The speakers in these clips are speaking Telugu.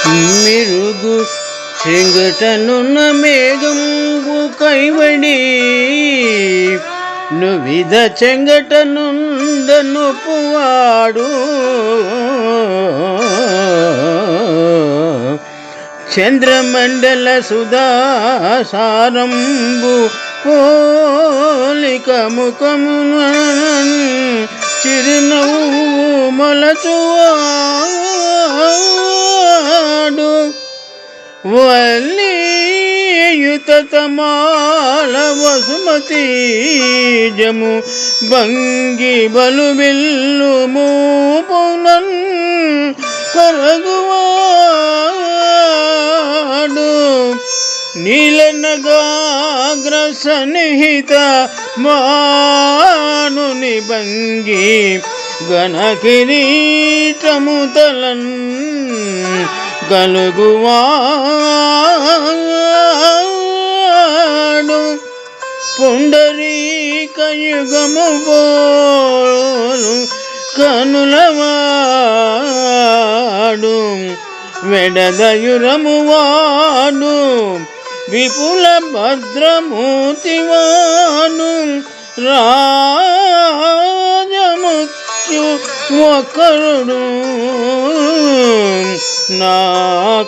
మెరుగు చెంగటనున్న మేఘంబు కైవడి నువిధ చెంగటనుందనుపువాడు చంద్రమండల సుధాసారంబు పోలిక ముఖమున చిరునవ్వు మొలచువాడు వల్లీయుతమాల వసుమతి జము భంగి బలుబిల్లు మూపునన్ కరగువాడు నీలనగాగ్ర సన్నిహిత మానుని భంగి గణ కిరీటము తలన్ గలుగువాడు పుండరీకయుగము పోలు కనులవాడు వెడదయురము వాడు విపుల భద్రమూర్తివాడు రాజముఖ్యు ఒకరుడు నా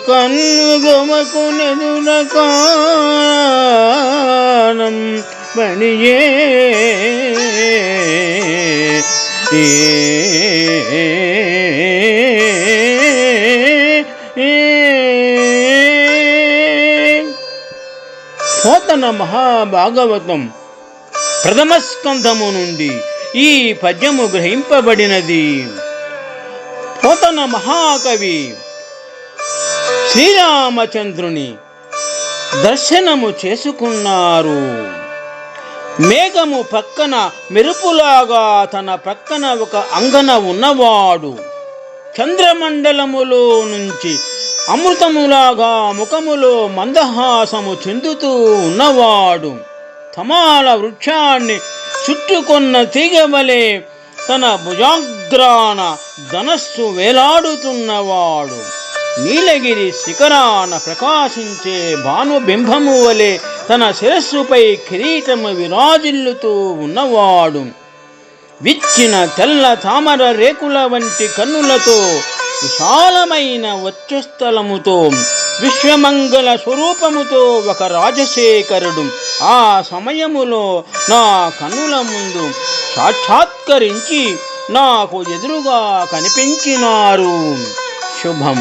కన్నుగమకు నెదురకానం పనియే పోతన మహాభాగవతం ప్రథమ స్కంధము నుండి ఈ పద్యము గ్రహింపబడినది. పోతన మహాకవి శ్రీరామచంద్రుని దర్శనము చేసుకున్నారు. మేఘము పక్కన మెరుపులాగా తన పక్కన ఒక అంగన ఉన్నవాడు. చంద్రమండలములో నుంచి అమృతములాగా ముఖములో మందహాసము చెందుతూ ఉన్నవాడు. తమాల వృక్షాన్ని చుట్టుకొన్న తీగవలే తన భుజాగ్రాన ధనస్సు వేలాడుతున్నవాడు. నీలగిరి శిఖరాన ప్రకాశించే భానుబింబము వలె తన శిరస్సుపై కిరీటము విరాజిల్లుతూ ఉన్నవాడు. విచ్చిన తెల్ల తామర రేకుల వంటి కన్నులతో విశాలమైన వక్షస్థలముతో విశ్వమంగళ స్వరూపముతో ఒక రాజశేఖరుడు ఆ సమయములో నా కన్నుల ముందు సాక్షాత్కరించి నాకు ఎదురుగా కనిపించినారు. శుభం.